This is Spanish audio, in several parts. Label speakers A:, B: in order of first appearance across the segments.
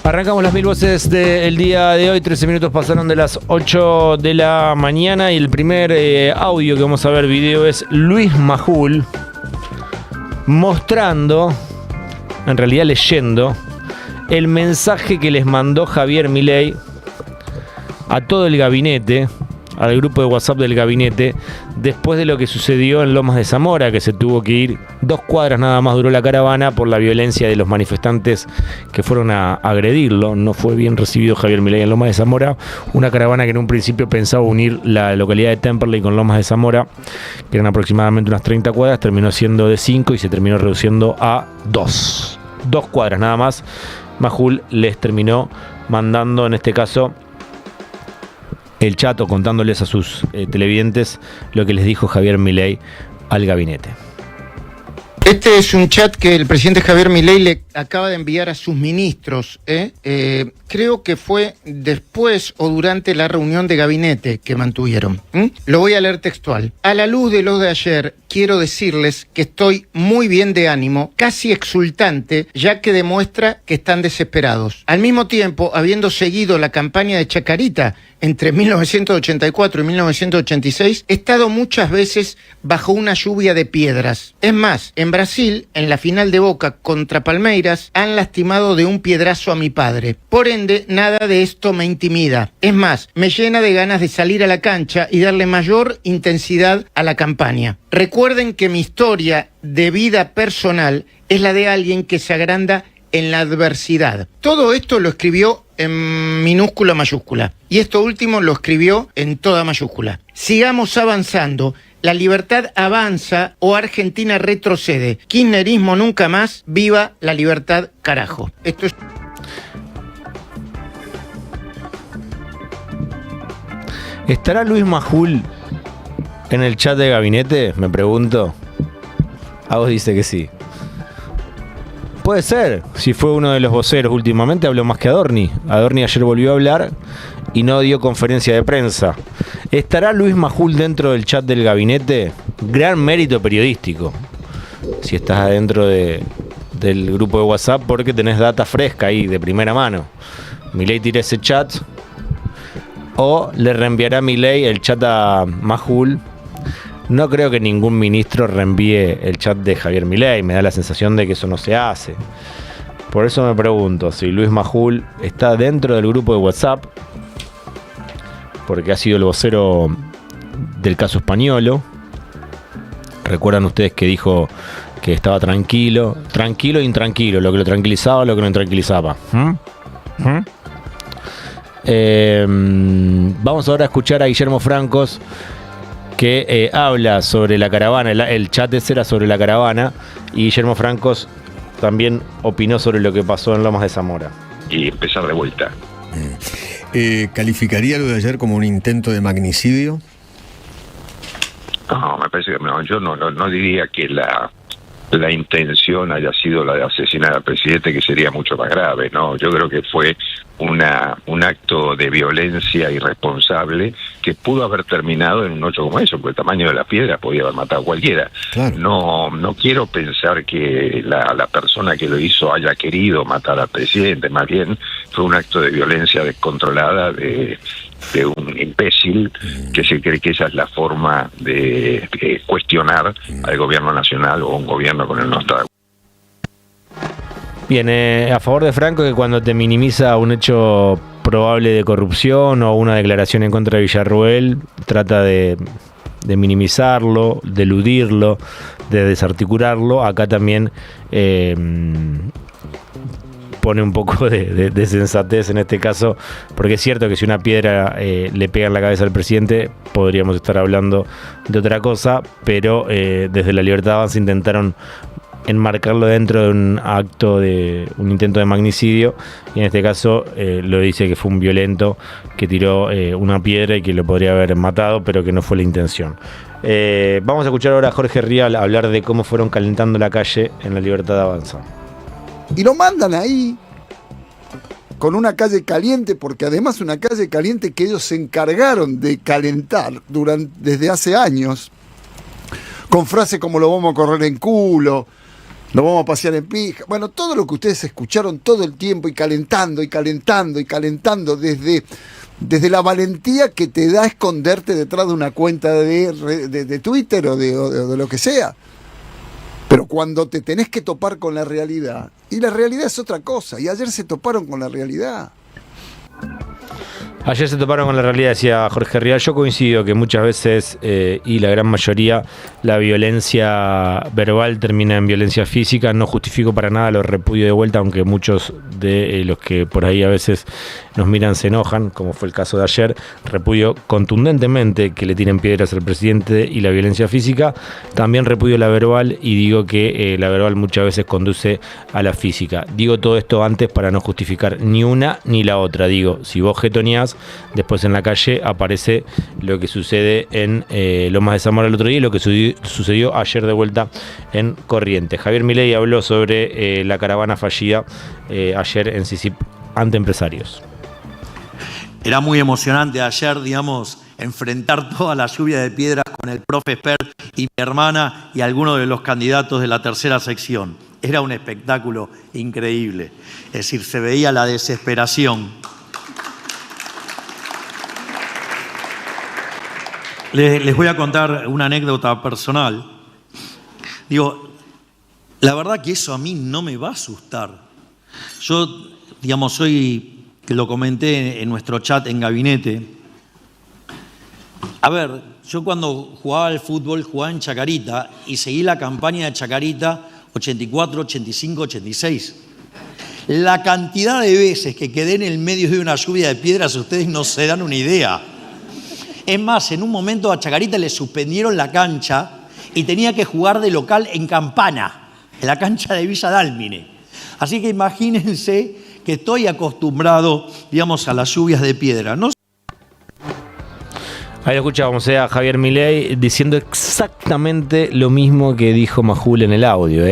A: Arrancamos las mil voces del día de hoy. 13 minutos pasaron de las 8 de la mañana y el primer audio que vamos a ver, video, es Luis Majul mostrando, en realidad leyendo, el mensaje que les mandó Javier Milei a todo el gabinete, al grupo de WhatsApp del gabinete, después de lo que sucedió en Lomas de Zamora, que se tuvo que ir 2 cuadras nada más duró la caravana por la violencia de los manifestantes que fueron a agredirlo. No fue bien recibido Javier Milei en Lomas de Zamora, una caravana que en un principio pensaba unir la localidad de Temperley con Lomas de Zamora, que eran aproximadamente unas 30 cuadras, terminó siendo de 5 y se terminó reduciendo a 2 cuadras nada más. Majul les terminó mandando, en este caso, el chat, o contándoles a sus televidentes lo que les dijo Javier Milei al gabinete.
B: Este es un chat que el presidente Javier Milei le acaba de enviar a sus ministros. Creo que fue después o durante la reunión de gabinete que mantuvieron. Lo voy a leer textual. A la luz de lo de ayer, quiero decirles que estoy muy bien de ánimo, casi exultante, ya que demuestra que están desesperados. Al mismo tiempo, habiendo seguido la campaña de Chacarita entre 1984 y 1986, he estado muchas veces bajo una lluvia de piedras. Es más, en Brasil, en la final de Boca contra Palmeiras, han lastimado de un piedrazo a mi padre. Por ende, nada de esto me intimida. Es más, me llena de ganas de salir a la cancha y darle mayor intensidad a la campaña. Recuerden que mi historia de vida personal es la de alguien que se agranda en la adversidad. Todo esto lo escribió en minúscula mayúscula. Y esto último lo escribió en toda mayúscula. Sigamos avanzando. La libertad avanza o Argentina retrocede. Kirchnerismo nunca más. Viva la libertad, carajo. Esto es...
A: ¿Estará Luis Majul en el chat de gabinete? Me pregunto. Vos dice que sí. Puede ser, si fue uno de los voceros últimamente, habló más que Adorni. Adorni ayer volvió a hablar y no dio conferencia de prensa. ¿Estará Luis Majul dentro del chat del gabinete? Gran mérito periodístico, si estás adentro del grupo de WhatsApp, porque tenés data fresca ahí, de primera mano. Milei tira ese chat, o le reenviará Milei el chat a Majul. No creo que ningún ministro reenvíe el chat de Javier Milei, me da la sensación de que eso no se hace. Por eso me pregunto si Luis Majul está dentro del grupo de WhatsApp, porque ha sido el vocero del caso Españolo. Recuerdan ustedes que dijo que estaba tranquilo e intranquilo, lo que lo tranquilizaba, lo que no tranquilizaba. Vamos ahora a escuchar a Guillermo Francos, que habla sobre la caravana. El chat ese era sobre la caravana, y Guillermo Francos también opinó sobre lo que pasó en Lomas de Zamora.
C: Y empezar de vuelta.
D: ¿Calificaría lo de ayer como un intento de magnicidio?
C: No, me parece que no. Yo no diría que la intención haya sido la de asesinar al presidente, que sería mucho más grave, ¿no? Yo creo que fue un acto de violencia irresponsable que pudo haber terminado en un hecho como eso, porque el tamaño de la piedra podía haber matado a cualquiera. Claro. No quiero pensar que la persona que lo hizo haya querido matar al presidente, más bien fue un acto de violencia descontrolada de un imbécil que se cree que esa es la forma de cuestionar al gobierno nacional o un gobierno con el no está de acuerdo.
A: Bien, a favor de Franco, que cuando te minimiza un hecho probable de corrupción o una declaración en contra de Villarruel, trata de minimizarlo, de eludirlo, de desarticularlo. Acá también pone un poco de sensatez en este caso, porque es cierto que si una piedra le pega en la cabeza al presidente, podríamos estar hablando de otra cosa, pero desde la Libertad Avanza intentaron enmarcarlo dentro de un acto de un intento de magnicidio, y en este caso lo dice que fue un violento que tiró una piedra y que lo podría haber matado, pero que no fue la intención. Vamos a escuchar ahora a Jorge Rial hablar de cómo fueron calentando la calle en la Libertad Avanza.
E: Y lo mandan ahí con una calle caliente, porque además una calle caliente que ellos se encargaron de calentar desde hace años, con frases como lo vamos a correr en culo, nos vamos a pasear en pija. Bueno, todo lo que ustedes escucharon todo el tiempo y calentando y calentando y calentando desde la valentía que te da esconderte detrás de una cuenta de Twitter o de lo que sea. Pero cuando te tenés que topar con la realidad, y la realidad es otra cosa, y ayer se toparon con la realidad.
A: Ayer se toparon con la realidad, decía Jorge Rial. Yo coincido que muchas veces, y la gran mayoría, la violencia verbal termina en violencia física. No justifico para nada, lo repudio de vuelta, aunque muchos de los que por ahí a veces nos miran se enojan, como fue el caso de ayer. Repudio contundentemente que le tiren piedras al presidente y la violencia física. También repudio la verbal y digo que la verbal muchas veces conduce a la física. Digo todo esto antes para no justificar ni una ni la otra. Digo, si vos getoneás, después en la calle aparece lo que sucede en Lomas de Zamora el otro día y lo que sucedió ayer de vuelta en Corrientes. Javier Milei habló sobre la caravana fallida ayer en CICIP ante empresarios.
F: Era muy emocionante ayer, digamos, enfrentar toda la lluvia de piedras con el profe Esper y mi hermana y algunos de los candidatos de la tercera sección. Era un espectáculo increíble. Es decir, se veía la desesperación. Les voy a contar una anécdota personal. Digo, la verdad que eso a mí no me va a asustar. Yo, digamos, que lo comenté en nuestro chat en gabinete. A ver, yo cuando jugaba al fútbol jugaba en Chacarita y seguí la campaña de Chacarita 84, 85, 86. La cantidad de veces que quedé en el medio de una lluvia de piedras, ustedes no se dan una idea. Es más, en un momento a Chacarita le suspendieron la cancha y tenía que jugar de local en Campana, en la cancha de Villa Dálmine. Así que imagínense que estoy acostumbrado, digamos, a las lluvias de piedra. ¿No?
A: Ahí lo escuchábamos a Javier Milei diciendo exactamente lo mismo que dijo Majul en el audio,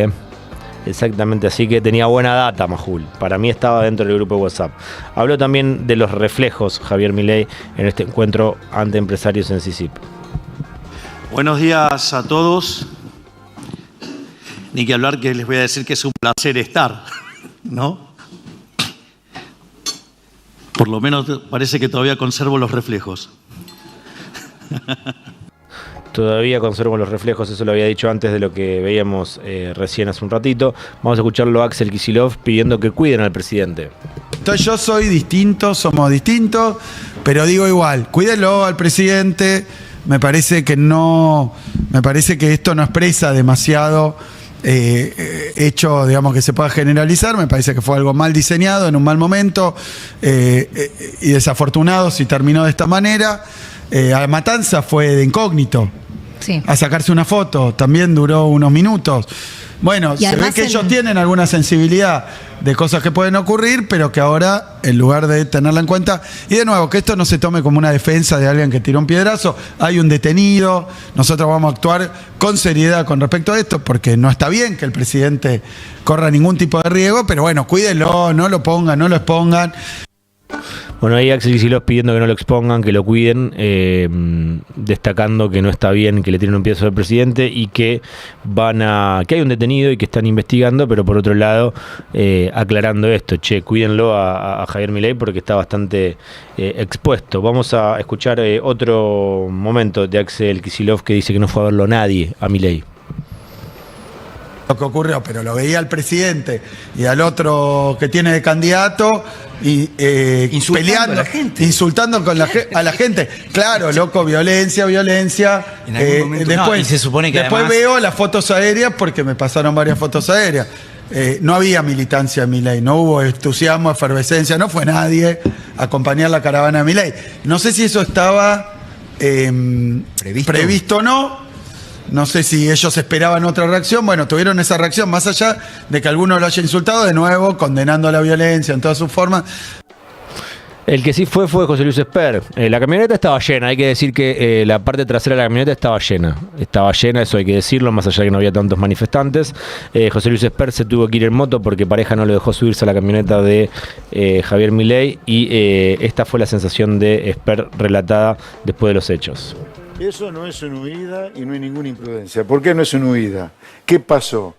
A: Exactamente, así que tenía buena data Majul. Para mí estaba dentro del grupo de WhatsApp. Habló también de los reflejos Javier Milei en este encuentro ante empresarios en CICIP.
F: Buenos días a todos. Ni que hablar que les voy a decir que es un placer estar, ¿no? Por lo menos parece que todavía conservo los reflejos.
A: Todavía conservo los reflejos, eso lo había dicho antes de lo que veíamos recién hace un ratito. Vamos a escucharlo a Axel Kicillof pidiendo que cuiden al presidente.
G: Entonces yo soy distinto, somos distintos, pero digo igual, cuídenlo al presidente. Me parece que esto no expresa demasiado hecho, digamos, que se pueda generalizar. Me parece que fue algo mal diseñado en un mal momento y desafortunado si terminó de esta manera. A la matanza fue de incógnito. Sí. A sacarse una foto, también duró unos minutos. Bueno, se ve que ellos tienen alguna sensibilidad de cosas que pueden ocurrir, pero que ahora, en lugar de tenerla en cuenta, y de nuevo, que esto no se tome como una defensa de alguien que tiró un piedrazo, hay un detenido, nosotros vamos a actuar con seriedad con respecto a esto, porque no está bien que el presidente corra ningún tipo de riesgo, pero bueno, cuídenlo, no lo pongan, no lo expongan.
A: Bueno, ahí Axel Kicillof pidiendo que no lo expongan, que lo cuiden, destacando que no está bien que le tiren un piedrazo al presidente y que que hay un detenido y que están investigando, pero por otro lado aclarando esto, cuídenlo a Javier Milei porque está bastante expuesto. Vamos a escuchar otro momento de Axel Kicillof que dice que no fue a verlo nadie a Milei.
G: Lo que ocurrió, pero lo veía al presidente y al otro que tiene de candidato y peleando, a la gente. Insultando a la gente. Claro, loco, violencia. Después,
H: y se supone que
G: después
H: además
G: veo las fotos aéreas porque me pasaron varias fotos aéreas. No había militancia de Milei, no hubo entusiasmo, efervescencia, no fue nadie a acompañar la caravana de Milei. No sé si eso estaba previsto o no. No sé si ellos esperaban otra reacción. Bueno, tuvieron esa reacción, más allá de que alguno lo haya insultado, de nuevo, condenando la violencia en todas sus formas.
A: El que sí fue José Luis Esper. La camioneta estaba llena, hay que decir que la parte trasera de la camioneta estaba llena. Estaba llena, eso hay que decirlo, más allá de que no había tantos manifestantes. José Luis Esper se tuvo que ir en moto porque pareja no lo dejó subirse a la camioneta de Javier Milei y esta fue la sensación de Esper relatada después de los hechos.
I: Eso no es una huida y no hay ninguna imprudencia. ¿Por qué no es una huida? ¿Qué pasó?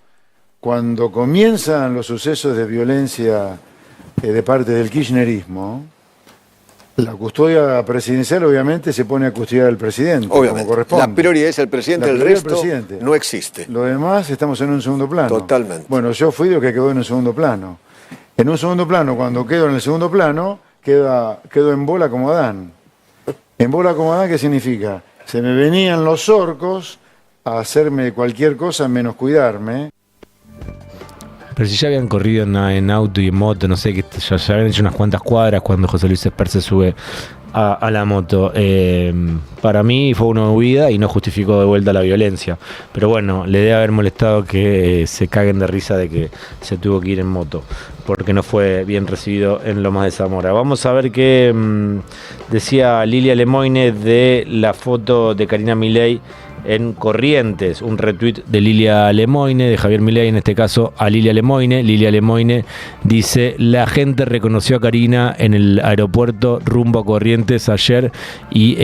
H: cuando comienzan los sucesos de violencia de parte del kirchnerismo, la custodia presidencial obviamente se pone a custodiar al presidente,
D: Obviamente.
H: como corresponde.
D: La prioridad es el presidente, el
H: prioridad
D: resto
H: del presidente.
D: no existe.
H: Lo demás estamos en un segundo plano.
D: Totalmente.
H: Bueno, yo fui de lo que quedó en un segundo plano. En un segundo plano, cuando quedo en el segundo plano, quedo en bola como Adán. ¿En bola como Adán qué significa? Se me venían los orcos a hacerme cualquier cosa menos cuidarme.
A: Pero si ya habían corrido en auto y en moto, no sé, que ya habían hecho unas cuantas cuadras cuando José Luis Esper se sube a la moto. Para mí fue una huida y no justificó de vuelta la violencia. Pero bueno, le debe haber molestado que se caguen de risa de que se tuvo que ir en moto, porque no fue bien recibido en Lomas de Zamora. Vamos a ver qué decía Lilia Lemoine de la foto de Karina Milei en Corrientes, un retweet de Lilia Lemoine, de Javier Milei en este caso, a Lilia Lemoine. Lilia Lemoine dice: la gente reconoció a Karina en el aeropuerto rumbo a Corrientes ayer y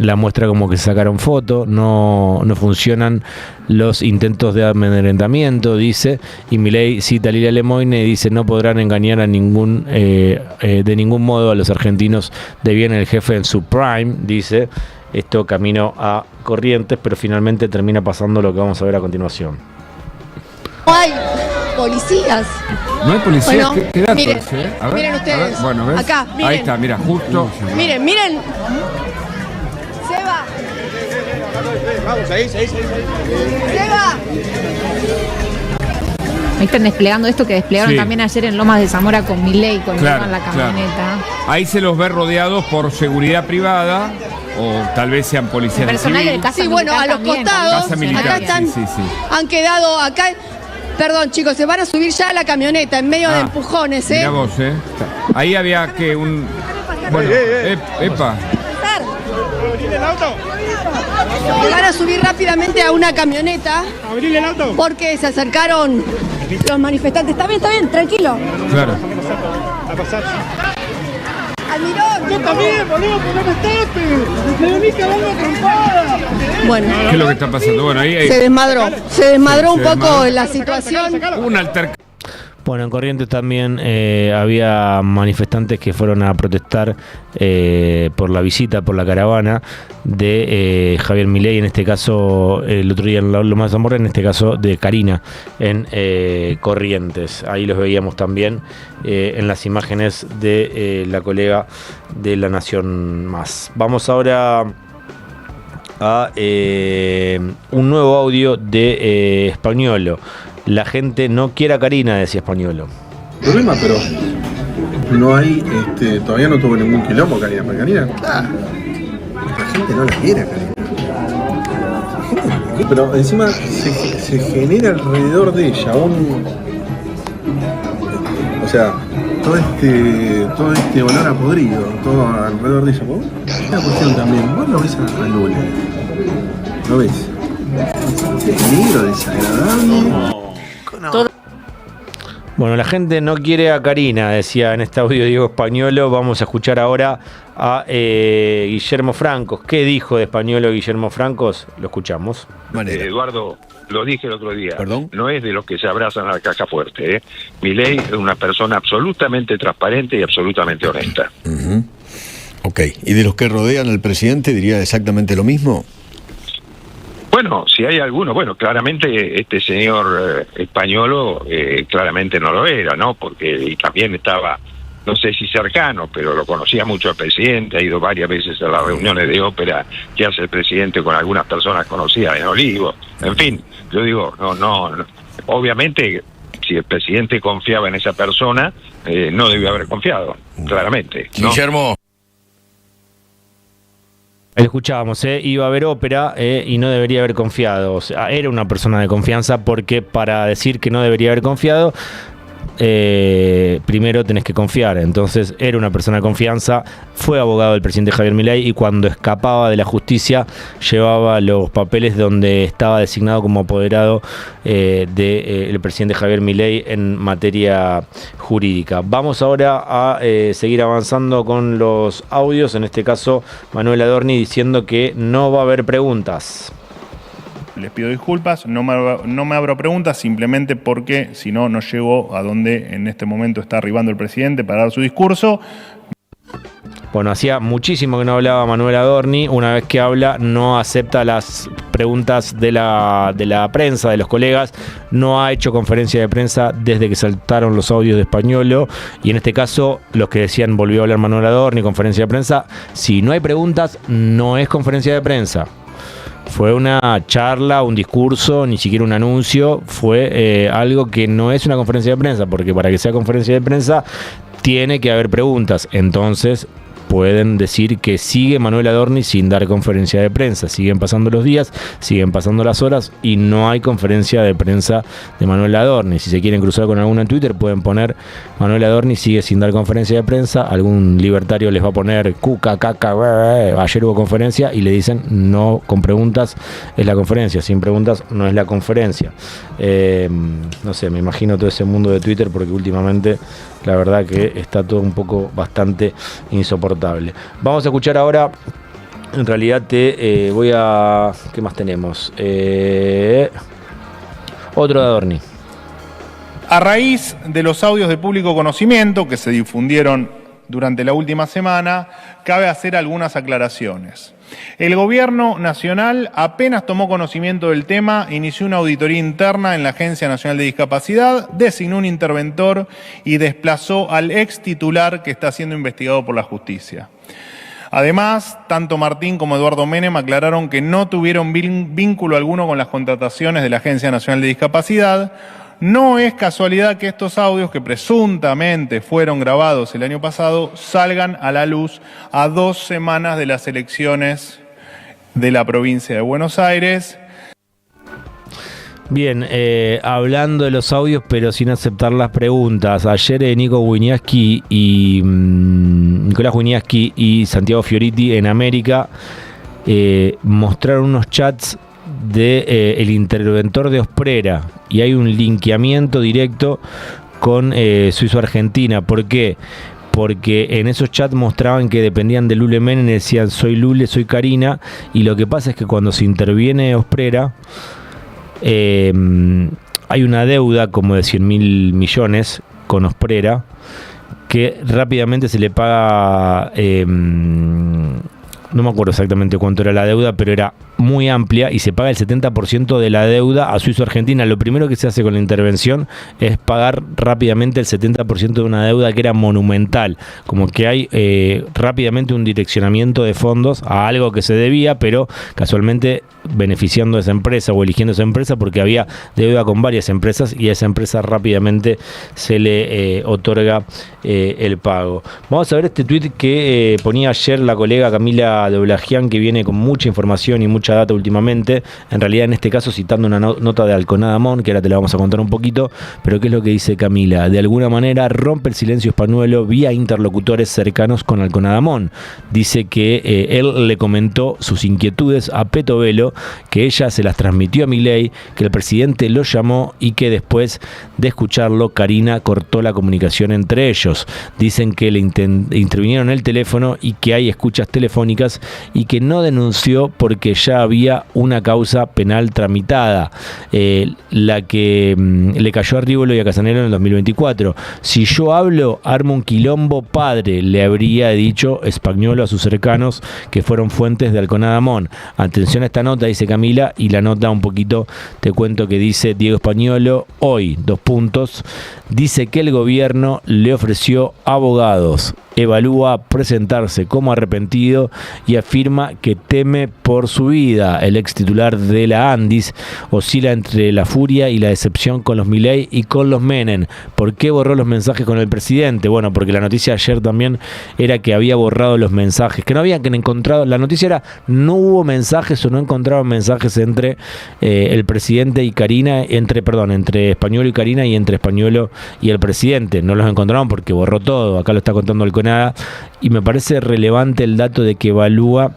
A: la muestra como que sacaron foto, no funcionan los intentos de amedrentamiento, dice, y Milei cita a Lilia Lemoine y dice: no podrán engañar a de ningún modo a los argentinos de bien el jefe en su prime, dice. Esto camino a Corrientes, pero finalmente termina pasando lo que vamos a ver a continuación.
I: No hay policías.
J: No hay policías.
I: Bueno,
J: ¿Qué datos,
I: miren,
J: A ver,
I: miren ustedes.
J: a ver, bueno, ¿ves?
I: Acá, miren.
J: Ahí está, mira, justo.
I: Miren. Seba.
K: Vamos, ahí.
I: Seba.
L: Ahí están desplegando esto que desplegaron también ayer en Lomas de Zamora con Milei, con el tema en la camioneta.
J: Ahí se los ve rodeados por seguridad privada o tal vez sean policías
L: personal
J: civil.
L: del Casa
I: Sí, bueno,
L: Militar
I: a los
L: también,
I: costados.
J: Casa Militar,
I: Acá están,
J: sí.
I: han quedado acá. Perdón, chicos, se van a subir ya a la camioneta en medio de empujones,
J: Mirá vos, Ahí había que un... Bueno, epa.
I: Se van a subir rápidamente a una camioneta.
K: Abrirle el auto.
I: Porque se acercaron los manifestantes. Está bien, tranquilo.
J: Claro.
K: A pasar.
I: Almirón.
K: Yo también, boludo, que no me tapes. Me venís cagando trompada.
I: Bueno.
J: ¿Qué es lo que está pasando? Bueno, ahí...
I: Se desmadró un poco la situación.
J: Un altercado.
A: Bueno, en Corrientes también había manifestantes que fueron a protestar por la visita, por la caravana de Javier Milei, en este caso el otro día en Lomas de Zamora, en este caso de Karina en Corrientes. Ahí los veíamos también en las imágenes de la colega de La Nación Más. Vamos ahora a un nuevo audio de Españolo. La gente no quiere a Karina, decía Españolo.
M: Problema, pero no hay, todavía no tuvo ningún quilombo Karina, porque Karina, la gente no la quiere a Karina. Pero encima se genera alrededor de ella o sea, todo este olor a podrido, todo alrededor de ella. Una cuestión también, vos lo ves a Lula, lo ves negro, desagradable.
A: Bueno, la gente no quiere a Karina, decía en este audio Diego Españolo. Vamos a escuchar ahora a Guillermo Francos. ¿Qué dijo de Españolo Guillermo Francos? Lo escuchamos.
C: Eduardo, lo dije el otro día.
D: ¿Perdón?
C: No es de los que se abrazan a la caja fuerte. Milei es una persona absolutamente transparente y absolutamente honesta.
D: Ok, ¿y de los que rodean al presidente diría exactamente lo mismo?
C: Bueno, si hay alguno, claramente este señor Españolo claramente no lo era, ¿no? Porque y también estaba, no sé si cercano, pero lo conocía mucho al presidente, ha ido varias veces a las reuniones de ópera que hace el presidente con algunas personas conocidas en Olivos. En fin, yo digo, no, obviamente si el presidente confiaba en esa persona, no debió haber confiado, claramente, ¿no?
D: Guillermo.
A: Lo escuchábamos, iba a ver ópera y no debería haber confiado. O sea, era una persona de confianza, porque para decir que no debería haber confiado, primero tenés que confiar. Entonces era una persona de confianza, fue abogado del presidente Javier Milei y cuando escapaba de la justicia llevaba los papeles donde estaba designado como apoderado del presidente Javier Milei en materia jurídica. Vamos ahora a seguir avanzando con los audios, en este caso Manuel Adorni diciendo que no va a haber preguntas.
N: les pido disculpas, no me abro preguntas, simplemente porque si no, no llego a donde en este momento está arribando el presidente para dar su discurso.
A: Bueno, hacía muchísimo que no hablaba Manuel Adorni. Una vez que habla, no acepta las preguntas de la prensa, de los colegas. No ha hecho conferencia de prensa desde que saltaron los audios de Spagnuolo. Y en este caso, los que decían volvió a hablar Manuel Adorni, conferencia de prensa. Si no hay preguntas, no es conferencia de prensa. Fue una charla, un discurso, ni siquiera un anuncio. Fue algo que no es una conferencia de prensa, porque para que sea conferencia de prensa tiene que haber preguntas. Entonces pueden decir que sigue Manuel Adorni sin dar conferencia de prensa. Siguen pasando los días, siguen pasando las horas y no hay conferencia de prensa de Manuel Adorni. Si se quieren cruzar con alguno en Twitter, pueden poner Manuel Adorni sigue sin dar conferencia de prensa. Algún libertario les va a poner cuca, caca, ayer hubo conferencia, y le dicen no, con preguntas es la conferencia, sin preguntas no es la conferencia. No sé, me imagino todo ese mundo de Twitter, porque últimamente la verdad que está todo un poco bastante insoportable. Vamos a escuchar ahora, en realidad voy a... ¿Qué más tenemos? Otro de Adorni.
N: A raíz de los audios de público conocimiento que se difundieron durante la última semana, cabe hacer algunas aclaraciones. El Gobierno Nacional apenas tomó conocimiento del tema, inició una auditoría interna en la Agencia Nacional de Discapacidad, designó un interventor y desplazó al ex titular que está siendo investigado por la justicia. Además, tanto Martín como Eduardo Menem aclararon que no tuvieron vínculo alguno con las contrataciones de la Agencia Nacional de Discapacidad. No es casualidad que estos audios, que presuntamente fueron grabados el año pasado, salgan a la luz a 2 semanas de las elecciones de la provincia de Buenos Aires.
A: Bien, hablando de los audios, pero sin aceptar las preguntas. Ayer Nicolás Wieniawski y Santiago Fioriti en América mostraron unos chats de el interventor de Osprera, y hay un linkeamiento directo con Suizo Argentina. ¿Por qué? Porque en esos chats mostraban que dependían de Lule Menem, decían soy Lule, soy Karina, y lo que pasa es que cuando se interviene Osprera, hay una deuda como de 100.000 millones con Osprera, que rápidamente se le paga, no me acuerdo exactamente cuánto era la deuda, pero era muy amplia, y se paga el 70% de la deuda a Suizo Argentina. Lo primero que se hace con la intervención es pagar rápidamente el 70% de una deuda que era monumental, como que hay rápidamente un direccionamiento de fondos a algo que se debía, pero casualmente beneficiando a esa empresa o eligiendo esa empresa, porque había deuda con varias empresas y a esa empresa rápidamente se le otorga el pago. Vamos a ver este tuit que ponía ayer la colega Camila de Olagian, que viene con mucha información y mucha data últimamente, en realidad en este caso citando una nota de Alconada Mon, que ahora te la vamos a contar un poquito, pero ¿qué es lo que dice Camila? De alguna manera rompe el silencio Spagnuolo vía interlocutores cercanos con Alconada Mon. Dice que él le comentó sus inquietudes a Peto Velo, que ella se las transmitió a Milei, que el presidente lo llamó y que después de escucharlo, Karina cortó la comunicación entre ellos. Dicen que le intervinieron el teléfono y que hay escuchas telefónicas, y que no denunció porque ya había una causa penal tramitada, la que le cayó a Rívolo y a Casanelo en el 2024. Si yo hablo, armo un quilombo padre, le habría dicho Spagnuolo a sus cercanos, que fueron fuentes de Alconada Mon. Atención a esta nota, dice Camila, y la nota un poquito te cuento que dice Diego Spagnuolo hoy, dice que el gobierno le ofreció abogados, evalúa presentarse como arrepentido y afirma que teme por su vida. El ex titular de la Andis oscila entre la furia y la decepción con los Milei y con los Menem. ¿Por qué borró los mensajes con el presidente? Bueno, porque la noticia ayer también era que había borrado los mensajes, que no habían encontrado, la noticia era no hubo mensajes o no encontraban mensajes entre el presidente y Karina, entre Spagnuolo y Karina, y entre Spagnuolo y el presidente. No los encontraron porque borró todo. Acá lo está contando Alconada, y me parece relevante el dato de que evalúa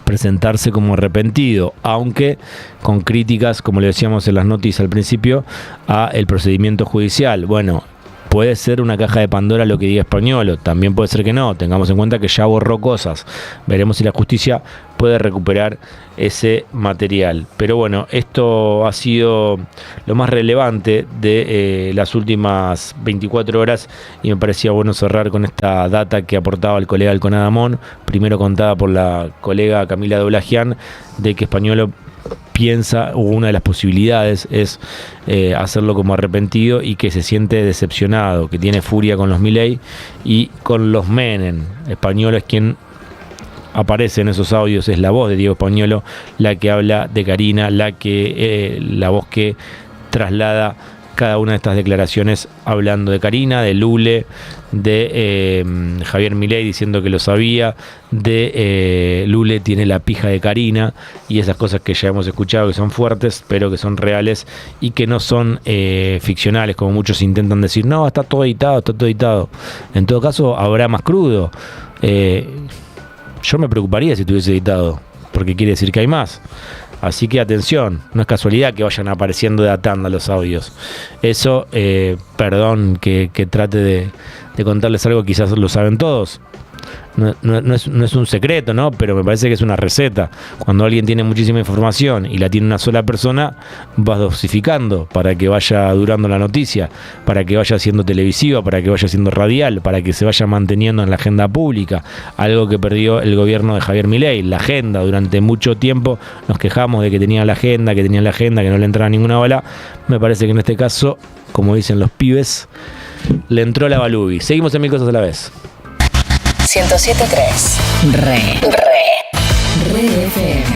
A: presentarse como arrepentido, aunque con críticas, como le decíamos en las noticias al principio, a el procedimiento judicial. Bueno, puede ser una caja de Pandora lo que diga Spagnuolo, también puede ser que no. Tengamos en cuenta que ya borró cosas. Veremos si la justicia puede recuperar ese material. Pero bueno, esto ha sido lo más relevante de las últimas 24 horas y me parecía bueno cerrar con esta data que aportaba el colega Alcon Adamón, primero contada por la colega Camila Doulagian, de que Españolo piensa, o una de las posibilidades es hacerlo como arrepentido y que se siente decepcionado, que tiene furia con los Milei y con los Menem. Españolo es quien aparece en esos audios, es la voz de Diego Españolo la que habla de Karina, la voz que traslada cada una de estas declaraciones hablando de Karina, de Lule, de Javier Milei diciendo que lo sabía, de Lule tiene la pija de Karina y esas cosas que ya hemos escuchado que son fuertes, pero que son reales y que no son ficcionales, como muchos intentan decir, no, está todo editado, está todo editado. En todo caso, habrá más crudo. Yo me preocuparía si estuviese editado, porque quiere decir que hay más. Así que atención, no es casualidad que vayan apareciendo de a tanda los audios. Eso, perdón que trate de contarles algo, quizás lo saben todos. No es un secreto, ¿no? Pero me parece que es una receta. Cuando alguien tiene muchísima información y la tiene una sola persona, vas dosificando para que vaya durando la noticia, para que vaya siendo televisiva, para que vaya siendo radial, para que se vaya manteniendo en la agenda pública. Algo que perdió el gobierno de Javier Milei, la agenda. Durante mucho tiempo nos quejamos de que tenía la agenda, que no le entraba ninguna bala. Me parece que en este caso, como dicen los pibes, le entró la balubi. Seguimos en Mil Cosas a la Vez.
O: 107.3 Re FM.